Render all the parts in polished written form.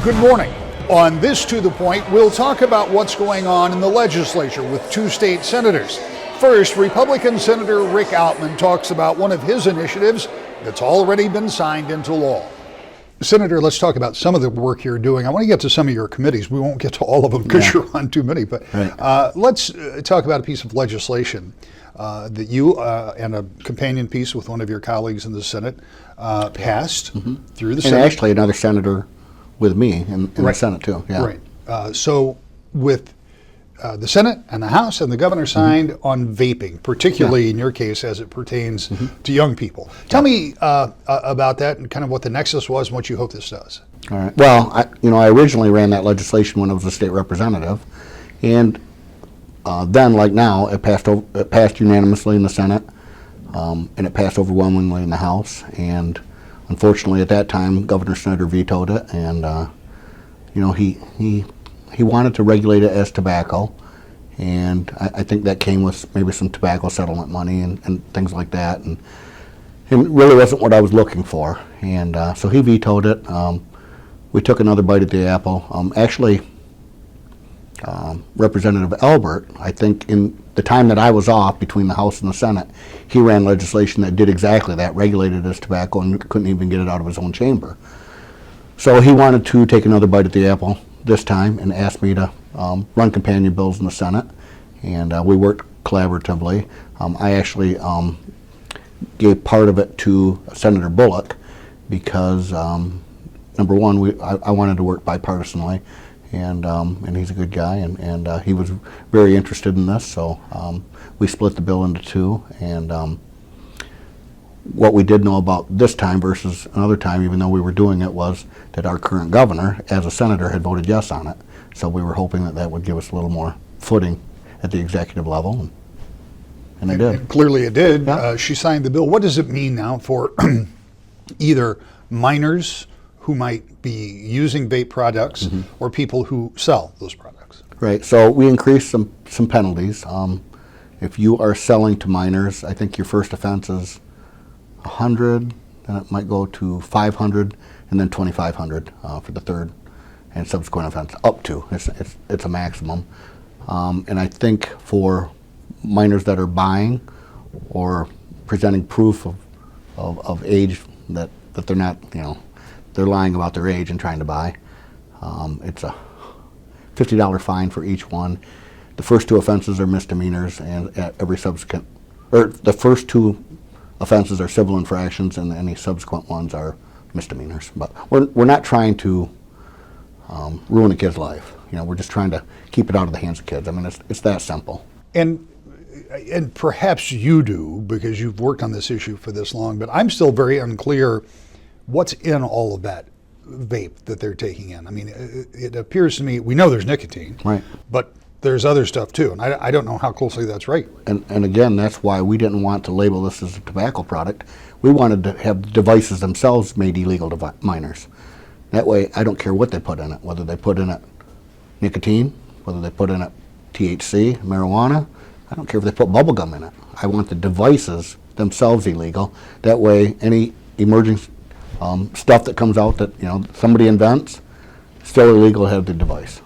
Good morning. On this To The Point, we'll talk about what's going on in the legislature with two state senators. First, Republican Senator Rick Outman talks about one of his initiatives that's already been signed into law. Senator, let's talk about some of the work you're doing. I want to get to some of your committees. We won't get to all of them because you're on too many, but let's talk about a piece of legislation that you and a companion piece with one of your colleagues in the Senate passed through the Senate. And actually another senator with me in the Senate too. Yeah. Right. So with the Senate and the House and the governor signed on vaping, particularly in your case as it pertains to young people. Tell me about that and kind of what the nexus was and what you hope this does. All right. Well, I originally ran that legislation when I was a state representative, and then, like now, it passed unanimously in the Senate, and it passed overwhelmingly in the House. And unfortunately, at that time, Governor Snyder vetoed it, and he wanted to regulate it as tobacco, and I think that came with maybe some tobacco settlement money and things like that, and it really wasn't what I was looking for, and so he vetoed it. We took another bite at the apple. Representative Albert, I think in the time that I was off between the House and the Senate, he ran legislation that did exactly that, regulated as tobacco, and couldn't even get it out of his own chamber. So he wanted to take another bite at the apple this time and asked me to run companion bills in the Senate, and we worked collaboratively. I actually gave part of it to Senator Bullock because number one, I wanted to work bipartisanly, and he's a good guy, and he was very interested in this, so we split the bill into two. And what we did know about this time versus another time, even though we were doing it, was that our current governor, as a senator, had voted yes on it. So we were hoping that that would give us a little more footing at the executive level, and they did. And clearly it did. Yeah. She signed the bill. What does it mean now for either minors who might be using vape products or people who sell those products? Right. So we increased some penalties. If you are selling to minors, I think your first offense is 100, then it might go to 500, and then 2,500 for the third and subsequent offense, up to. It's a maximum. And I think for minors that are buying or presenting proof of age that they're not, they're lying about their age and trying to buy, it's a $50 fine for each one. The first two offenses are misdemeanors, and at every subsequent, or the first two offenses are civil infractions, and any subsequent ones are misdemeanors. But we're not trying to ruin a kid's life. We're just trying to keep it out of the hands of kids. I mean, it's that simple. And perhaps you do because you've worked on this issue for this long, but I'm still very unclear what's in all of that vape that they're taking in. I mean, it appears to me, we know there's nicotine, right, but there's other stuff too, and I don't know how closely that's right. And again, that's why we didn't want to label this as a tobacco product. We wanted to have the devices themselves made illegal to minors. That way, I don't care what they put in it, whether they put in it nicotine, whether they put in it THC, marijuana. I don't care if they put bubble gum in it. I want the devices themselves illegal. That way, any emerging stuff that comes out that somebody invents, still illegal to have the device.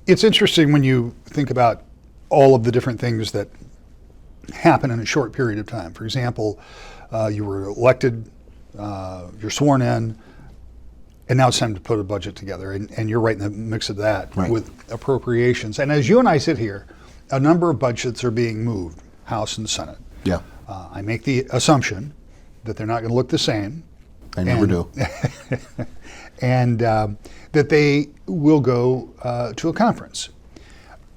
It's interesting when you think about all of the different things that happen in a short period of time. For example, you were elected, you're sworn in, and now it's time to put a budget together, and you're right in the mix of that with appropriations. And as you and I sit here, a number of budgets are being moved, House and Senate. Yeah. I make the assumption that they're not going to look the same. They never do. And that they will go to a conference.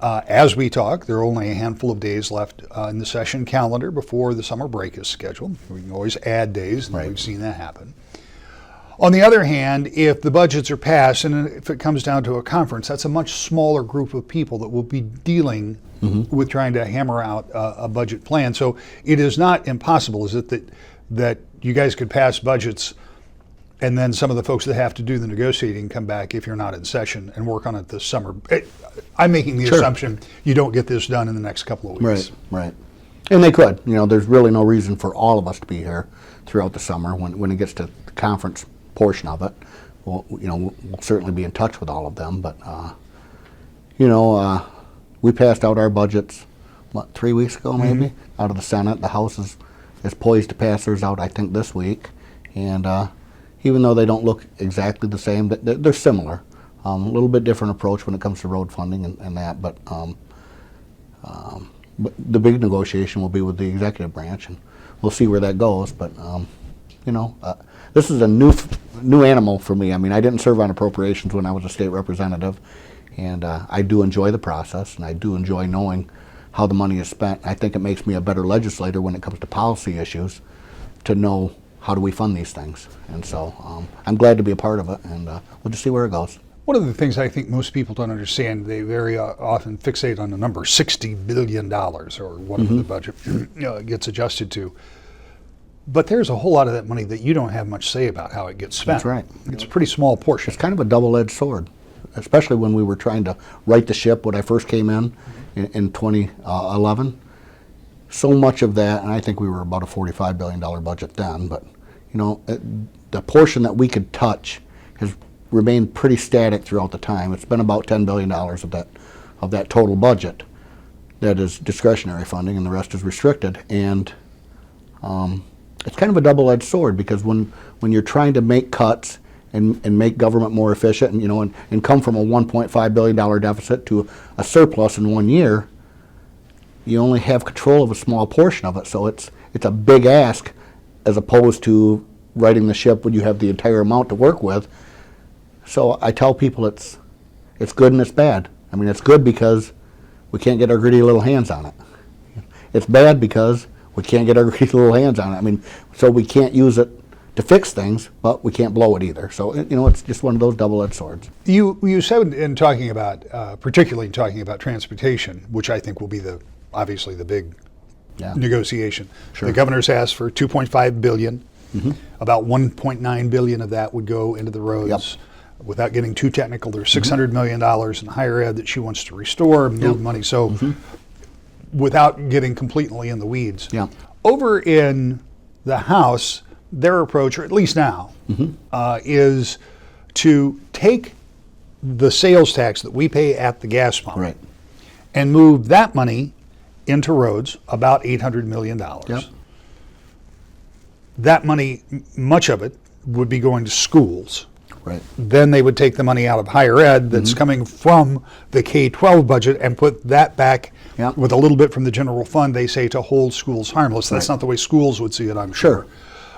As we talk, there are only a handful of days left in the session calendar before the summer break is scheduled. We can always add days, and we've seen that happen. On the other hand, if the budgets are passed and if it comes down to a conference, that's a much smaller group of people that will be dealing with trying to hammer out a budget plan. So it is not impossible, is it, that you guys could pass budgets and then some of the folks that have to do the negotiating come back if you're not in session and work on it this summer. I'm making the assumption you don't get this done in the next couple of weeks. Right. And they could. There's really no reason for all of us to be here throughout the summer when it gets to the conference portion of it. we'll certainly be in touch with all of them. But we passed out our budgets, 3 weeks ago maybe, out of the Senate. The House is poised to pass theirs out, I think, this week. And even though they don't look exactly the same, they're similar. A little bit different approach when it comes to road funding and that. But the big negotiation will be with the executive branch, and we'll see where that goes. But this is a new animal for me. I mean, I didn't serve on appropriations when I was a state representative, and I do enjoy the process, and I do enjoy knowing how the money is spent. I think it makes me a better legislator when it comes to policy issues, to know how do we fund these things. And so I'm glad to be a part of it, and we'll just see where it goes. One of the things I think most people don't understand, they very often fixate on the number $60 billion or whatever the budget gets adjusted to. But there's a whole lot of that money that you don't have much say about how it gets spent. That's right. It's a pretty small portion. It's kind of a double-edged sword, especially when we were trying to right the ship when I first came in 2011. So much of that, and I think we were about a $45 billion budget then, but the portion that we could touch has remained pretty static throughout the time. It's been about $10 billion of that total budget that is discretionary funding, and the rest is restricted. And it's kind of a double-edged sword, because when you're trying to make cuts and make government more efficient, and come from a $1.5 billion deficit to a surplus in 1 year, you only have control of a small portion of it. So it's a big ask, as opposed to righting the ship when you have the entire amount to work with. So I tell people it's good and it's bad. I mean, it's good because we can't get our gritty little hands on it. It's bad because we can't get our gritty little hands on it. I mean, so we can't use it to fix things, but we can't blow it either. So it's just one of those double-edged swords. You said in talking about, particularly in talking about transportation, which I think will be obviously the big negotiation. Sure. The governor's asked for $2.5 billion. About $1.9 billion of that would go into the roads. Yep. Without getting too technical, there's $600 million in higher ed that she wants to restore, move money. So without getting completely in the weeds. Over in the House, their approach, or at least now, is to take the sales tax that we pay at the gas pump and move that money into roads, about $800 million. That money, much of it, would be going to schools. Then they would take the money out of higher ed that's coming from the K-12 budget and put that back with a little bit from the general fund, they say, to hold schools harmless. That's not the way schools would see it, I'm sure.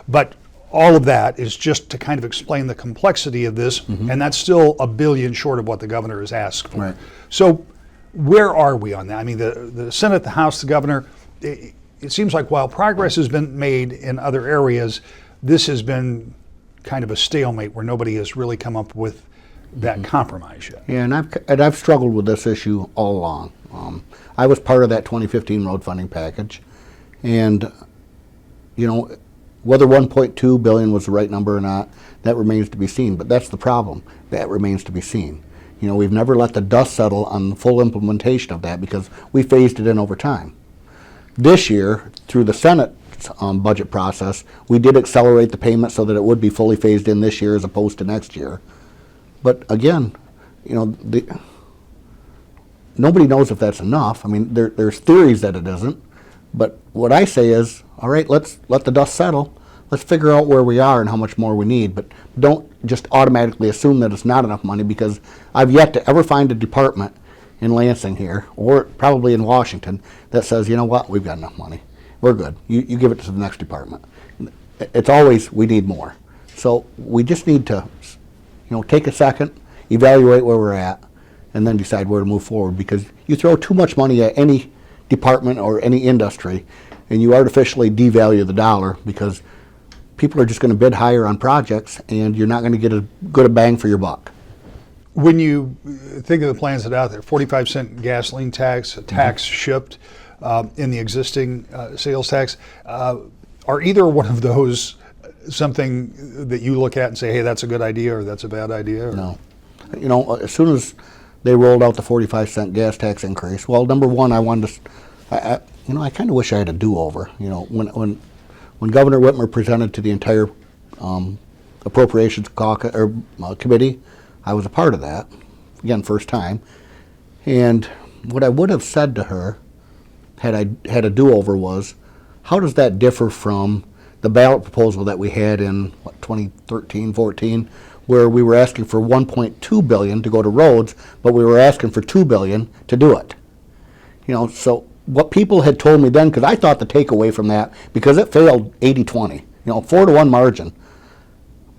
But all of that is just to kind of explain the complexity of this, and that's still $1 billion short of what the governor has asked for. So where are we on that? I mean, the Senate, the House, the governor, it seems like while progress has been made in other areas, this has been kind of a stalemate where nobody has really come up with that compromise yet. Yeah, and I've struggled with this issue all along. I was part of that 2015 road funding package, and whether 1.2 billion was the right number or not, that remains to be seen. But that's the problem. That remains to be seen. We've never let the dust settle on the full implementation of that, because we phased it in over time. This year, through the Senate budget process, we did accelerate the payment so that it would be fully phased in this year as opposed to next year. But again, nobody knows if that's enough. I mean, there's theories that it isn't, but what I say is, all right, let's let the dust settle. Let's figure out where we are and how much more we need, but don't just automatically assume that it's not enough money, because I've yet to ever find a department in Lansing here, or probably in Washington, that says, you know what, we've got enough money. We're good. You give it to the next department. It's always, we need more. So we just need to, take a second, evaluate where we're at, and then decide where to move forward, because you throw too much money at any department or any industry, and you artificially devalue the dollar, because people are just going to bid higher on projects, and you're not going to get as good a bang for your buck. When you think of the plans that are out there, 45-cent gasoline tax, a tax shipped in the existing sales tax, are either one of those something that you look at and say, hey, that's a good idea or that's a bad idea? Or? No. As soon as they rolled out the 45-cent gas tax increase, well, number one, I wanted to, I kind of wish I had a do-over. When Governor Whitmer presented to the entire Appropriations Caucus or Committee. I was a part of that. Again, first time. And what I would have said to her had I had a do-over was, how does that differ from the ballot proposal that we had in 2013, 14, where we were asking for 1.2 billion to go to roads, but we were asking for 2 billion to do it. So what people had told me then, because I thought the takeaway from that, because it failed 80-20, 4-1 margin,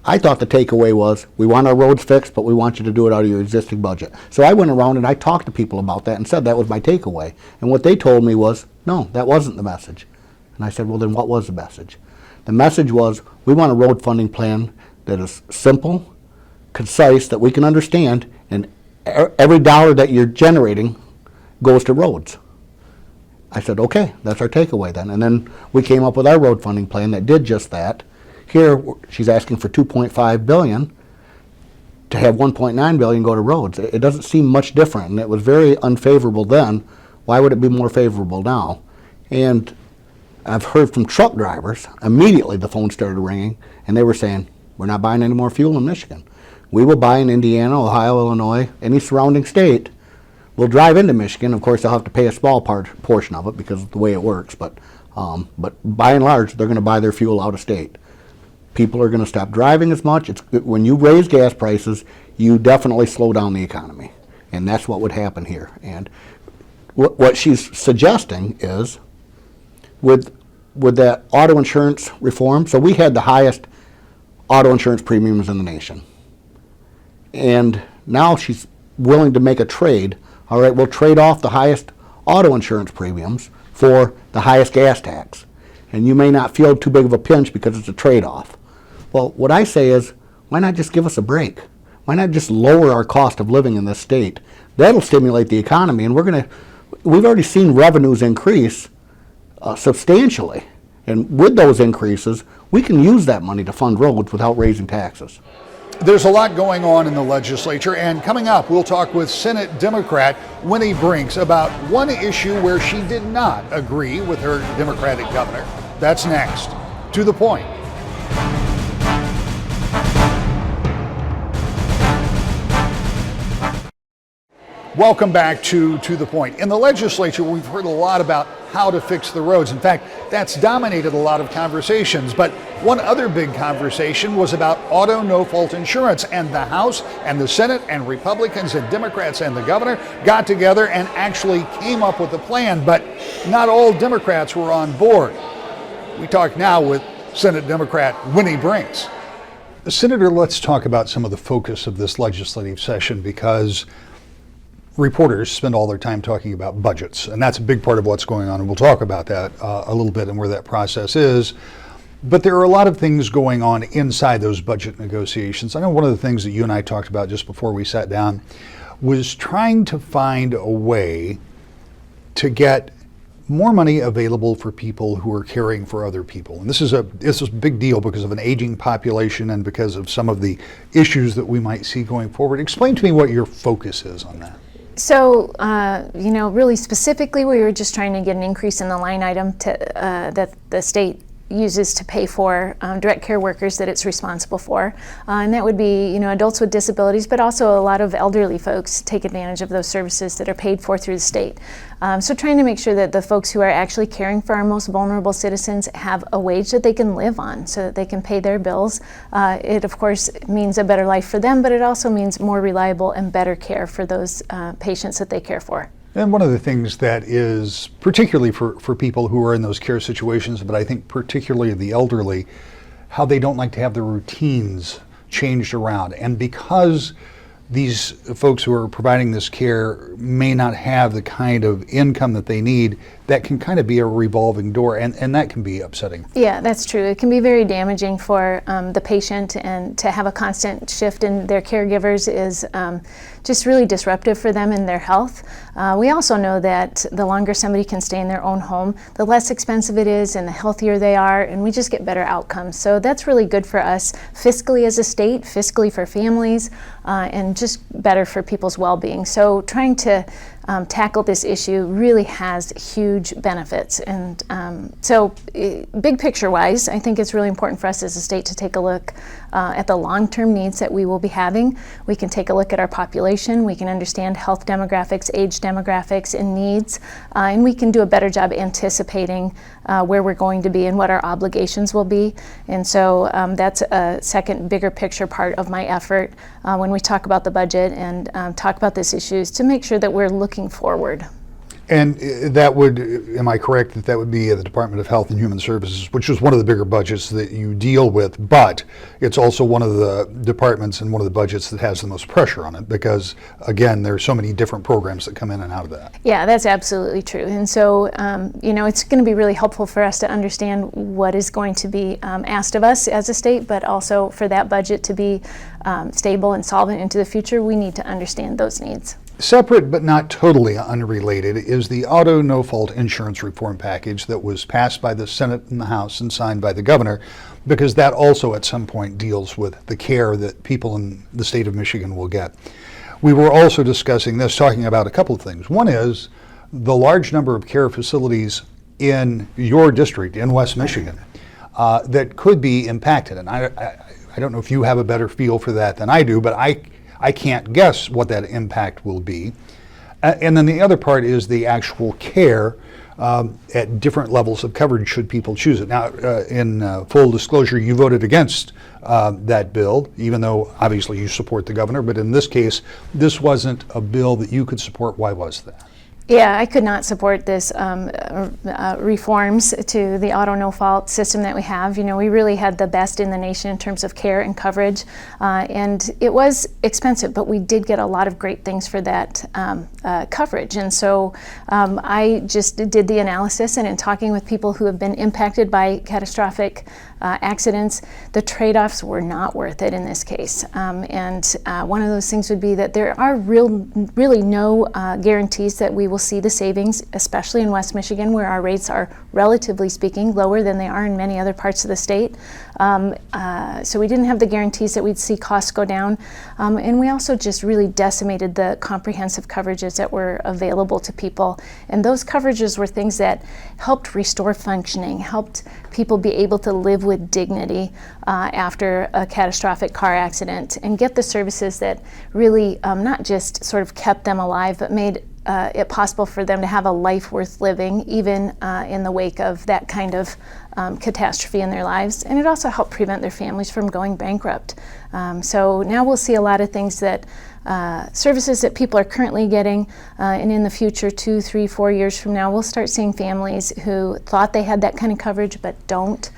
I thought the takeaway was, we want our roads fixed, but we want you to do it out of your existing budget. So I went around and I talked to people about that and said that was my takeaway. And what they told me was, no, that wasn't the message. And I said, well, then what was the message? The message was, we want a road funding plan that is simple, concise, that we can understand, and every dollar that you're generating goes to roads. I said, okay, that's our takeaway then. And then we came up with our road funding plan that did just that. Here, she's asking for 2.5 billion to have 1.9 billion go to roads. It doesn't seem much different, and it was very unfavorable then. Why would it be more favorable now? And I've heard from truck drivers, immediately the phone started ringing, and they were saying, we're not buying any more fuel in Michigan. We will buy in Indiana, Ohio, Illinois, any surrounding state. We'll drive into Michigan. Of course, they'll have to pay a small portion of it because of the way it works, but by and large, they're going to buy their fuel out of state. People are going to stop driving as much. When you raise gas prices, you definitely slow down the economy, and that's what would happen here. And what she's suggesting is, with that auto insurance reform, so we had the highest auto insurance premiums in the nation, and now she's willing to make a trade. All right, we'll trade off the highest auto insurance premiums for the highest gas tax, and you may not feel too big of a pinch because it's a trade-off. Well, what I say is, why not just give us a break? Why not just lower our cost of living in this state? That'll stimulate the economy, and we've already seen revenues increase substantially. And with those increases, we can use that money to fund roads without raising taxes. There's a lot going on in the legislature, and coming up, we'll talk with Senate Democrat Winnie Brinks about one issue where she did not agree with her Democratic governor. That's next. To the Point. Welcome back to the Point. In the legislature, we've heard a lot about how to fix the roads. In fact, that's dominated a lot of conversations. But one other big conversation was about auto no-fault insurance. And the House and the Senate and Republicans and Democrats and the governor got together and actually came up with a plan. But not all Democrats were on board. We talk now with Senate Democrat Winnie Brinks. Senator, let's talk about some of the focus of this legislative session, because reporters spend all their time talking about budgets, and that's a big part of what's going on, and we'll talk about that a little bit and where that process is. But there are a lot of things going on inside those budget negotiations. I know one of the things that you and I talked about just before we sat down was trying to find a way to get more money available for people who are caring for other people. And this is a big deal because of an aging population and because of some of the issues that we might see going forward. Explain to me what your focus is on that. So, really specifically, we were just trying to get an increase in the line item that the state uses to pay for direct care workers that it's responsible for. And that would be, adults with disabilities, but also a lot of elderly folks take advantage of those services that are paid for through the state. So trying to make sure that the folks who are actually caring for our most vulnerable citizens have a wage that they can live on so that they can pay their bills. It, of course, means a better life for them, but it also means more reliable and better care for those patients that they care for. And one of the things that is particularly for people who are in those care situations, but I think particularly the elderly, how they don't like to have their routines changed around. And because these folks who are providing this care may not have the kind of income that they need, that can kind of be a revolving door, and that can be upsetting. Yeah, that's true. It can be very damaging for the patient, and to have a constant shift in their caregivers is just really disruptive for them and their health. We also know that the longer somebody can stay in their own home, the less expensive it is and the healthier they are, and we just get better outcomes. So that's really good for us fiscally as a state, fiscally for families, and just better for people's well-being. So trying to tackle this issue really has huge benefits. And so big picture wise, I think it's really important for us as a state to take a look at the long-term needs that we will be having. We can take a look at our population, we can understand health demographics, age demographics, and needs, and we can do a better job anticipating where we're going to be and what our obligations will be. And so that's a second bigger picture part of my effort when we talk about the budget and talk about this issues, to make sure that we're looking forward. And that would, am I correct that that would be the Department of Health and Human Services, which is one of the bigger budgets that you deal with, but it's also one of the departments and one of the budgets that has the most pressure on it, because again, there are so many different programs that come in and out of that. Yeah, that's absolutely true. And so, it's going to be really helpful for us to understand what is going to be asked of us as a state, but also for that budget to be stable and solvent into the future, we need to understand those needs. Separate but not totally unrelated is the auto no-fault insurance reform package that was passed by the Senate and the House and signed by the governor, because that also at some point deals with the care that people in the state of Michigan will get. We were also discussing this, talking about a couple of things. One is the large number of care facilities in your district in West Michigan that could be impacted. And I don't know if you have a better feel for that than I do, but I can't guess what that impact will be. And then the other part is the actual care at different levels of coverage should people choose it. Now, in full disclosure, you voted against that bill, even though obviously you support the governor, but in this case, this wasn't a bill that you could support. Why was that? Yeah, I could not support this reforms to the auto no-fault system that we have. We really had the best in the nation in terms of care and coverage, and it was expensive, but we did get a lot of great things for that coverage. And so I just did the analysis, and in talking with people who have been impacted by catastrophic accidents, the trade-offs were not worth it in this case. And one of those things would be that there are really no guarantees that we will see the savings, especially in West Michigan, where our rates are, relatively speaking, lower than they are in many other parts of the state. So we didn't have the guarantees that we'd see costs go down. And we also just really decimated the comprehensive coverages that were available to people. And those coverages were things that helped restore functioning, helped people be able to live with dignity after a catastrophic car accident, and get the services that really not just sort of kept them alive, but made it possible for them to have a life worth living, even in the wake of that kind of catastrophe in their lives. And it also helped prevent their families from going bankrupt. So now we'll see a lot of things that services that people are currently getting, and in the future, 2, 3, 4 years from now, we'll start seeing families who thought they had that kind of coverage but don't,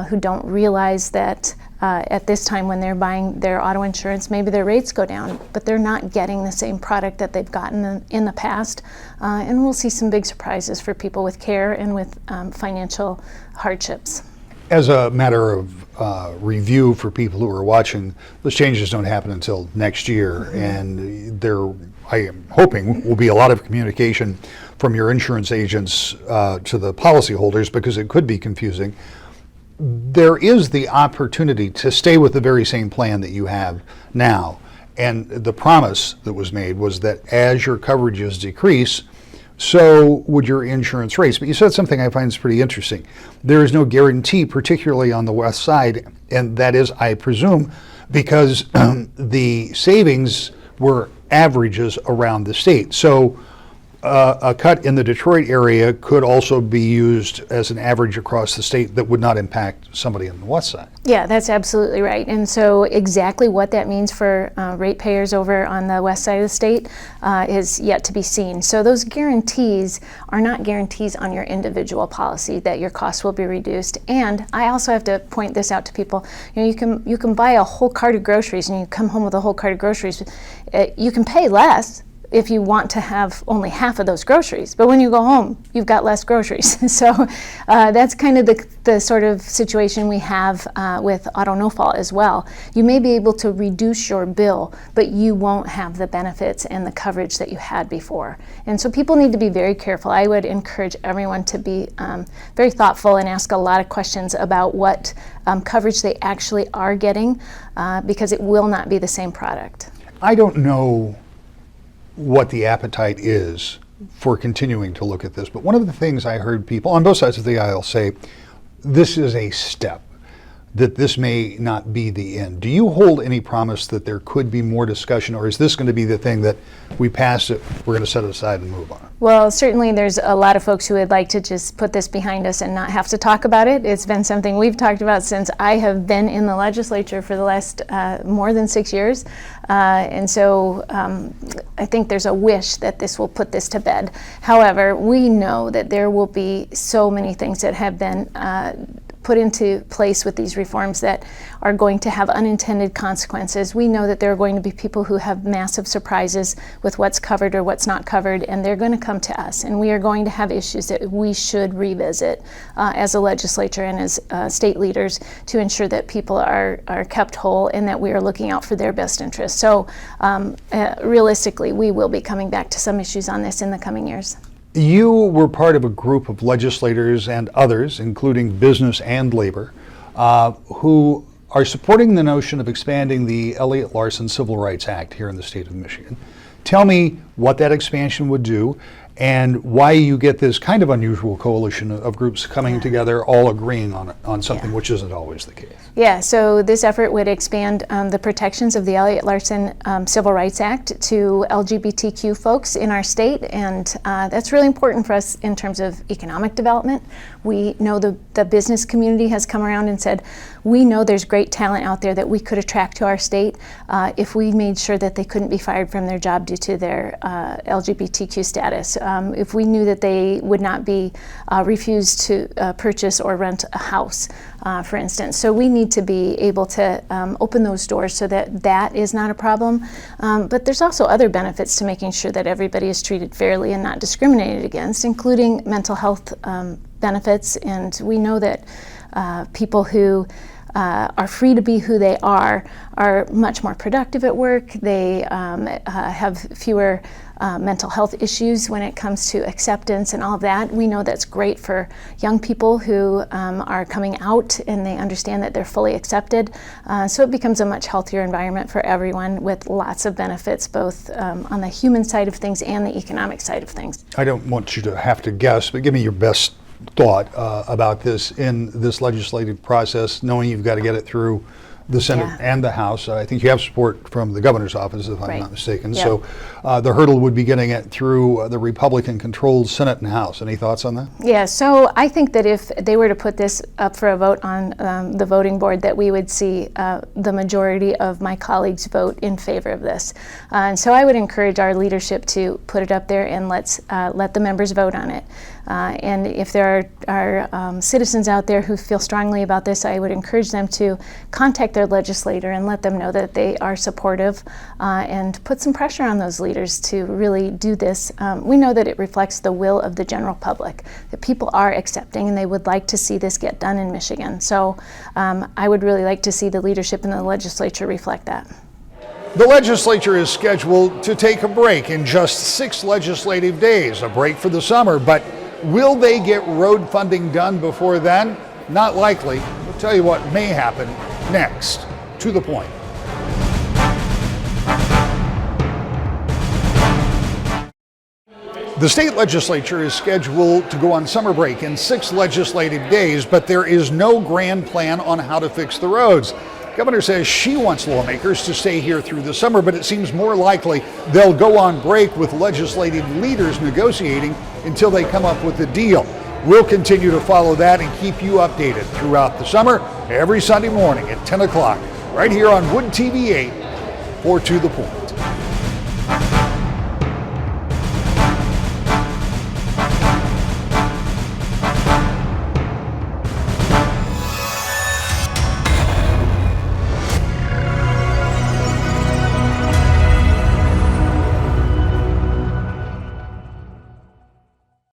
who don't realize that at this time when they're buying their auto insurance, maybe their rates go down, but they're not getting the same product that they've gotten in the past. And we'll see some big surprises for people with care and with financial hardships. As a matter of review for people who are watching, those changes don't happen until next year, and there, I am hoping, will be a lot of communication from your insurance agents to the policyholders, because it could be confusing. There is the opportunity to stay with the very same plan that you have now, and the promise that was made was that as your coverages decrease, so would your insurance rates. But you said something I find is pretty interesting. There is no guarantee, particularly on the west side, and that is, I presume, because the savings were averages around the state. So a cut in the Detroit area could also be used as an average across the state that would not impact somebody on the west side. Yeah, that's absolutely right. And so exactly what that means for ratepayers over on the west side of the state is yet to be seen. So those guarantees are not guarantees on your individual policy that your costs will be reduced. And I also have to point this out to people. You can buy a whole cart of groceries, and you come home with a whole cart of groceries. You can pay less if you want to have only half of those groceries. But when you go home, you've got less groceries. So that's kind of the sort of situation we have with auto no-fault as well. You may be able to reduce your bill, but you won't have the benefits and the coverage that you had before. And so people need to be very careful. I would encourage everyone to be very thoughtful and ask a lot of questions about what coverage they actually are getting, because it will not be the same product. I don't know what the appetite is for continuing to look at this. But one of the things I heard people on both sides of the aisle say, this is a step, that this may not be the end. Do you hold any promise that there could be more discussion, or is this going to be the thing that we pass it, we're going to set it aside and move on? Well, certainly there's a lot of folks who would like to just put this behind us and not have to talk about it. It's been something we've talked about since I have been in the legislature for the last more than 6 years. And so I think there's a wish that this will put this to bed. However, we know that there will be so many things that have been put into place with these reforms that are going to have unintended consequences. We know that there are going to be people who have massive surprises with what's covered or what's not covered, and they're going to come to us, and we are going to have issues that we should revisit as a legislature and as state leaders to ensure that people are kept whole and that we are looking out for their best interests. So realistically, we will be coming back to some issues on this in the coming years. You were part of a group of legislators and others, including business and labor, who are supporting the notion of expanding the Elliott Larson Civil Rights Act here in the state of Michigan. Tell me what that expansion would do and why you get this kind of unusual coalition of groups coming together, all agreeing on something which isn't always the case. Yeah, so this effort would expand the protections of the Elliott Larson Civil Rights Act to LGBTQ folks in our state, and that's really important for us in terms of economic development. We know the business community has come around and said, we know there's great talent out there that we could attract to our state if we made sure that they couldn't be fired from their job due to their LGBTQ status. If we knew that they would not be refused to purchase or rent a house, for instance. So we need to be able to open those doors so that that is not a problem. But there's also other benefits to making sure that everybody is treated fairly and not discriminated against, including mental health benefits. And we know that people who are free to be who they are much more productive at work. They have fewer mental health issues when it comes to acceptance and all of that. We know that's great for young people who are coming out and they understand that they're fully accepted. So it becomes a much healthier environment for everyone with lots of benefits, both on the human side of things and the economic side of things. I don't want you to have to guess, but give me your best thought about this in this legislative process, knowing you've got to get it through the Senate and the House. I think you have support from the governor's office, if I'm not mistaken. Yeah. So the hurdle would be getting it through the Republican-controlled Senate and House. Any thoughts on that? Yeah, so I think that if they were to put this up for a vote on the voting board, that we would see the majority of my colleagues vote in favor of this. And so I would encourage our leadership to put it up there and let the members vote on it. And if there are citizens out there who feel strongly about this, I would encourage them to contact their legislator and let them know that they are supportive and put some pressure on those leaders to really do this. We know that it reflects the will of the general public, that people are accepting and they would like to see this get done in Michigan. So I would really like to see the leadership in the legislature reflect that. The legislature is scheduled to take a break in just 6 legislative days, a break for the summer, but will they get road funding done before then? Not likely. We'll tell you what may happen next. To the point. The state legislature is scheduled to go on summer break in 6 legislative days, but there is no grand plan on how to fix the roads. Governor says she wants lawmakers to stay here through the summer, but it seems more likely they'll go on break with legislative leaders negotiating until they come up with a deal. We'll continue to follow that and keep you updated throughout the summer, every Sunday morning at 10 o'clock, right here on Wood TV 8 for To The Point.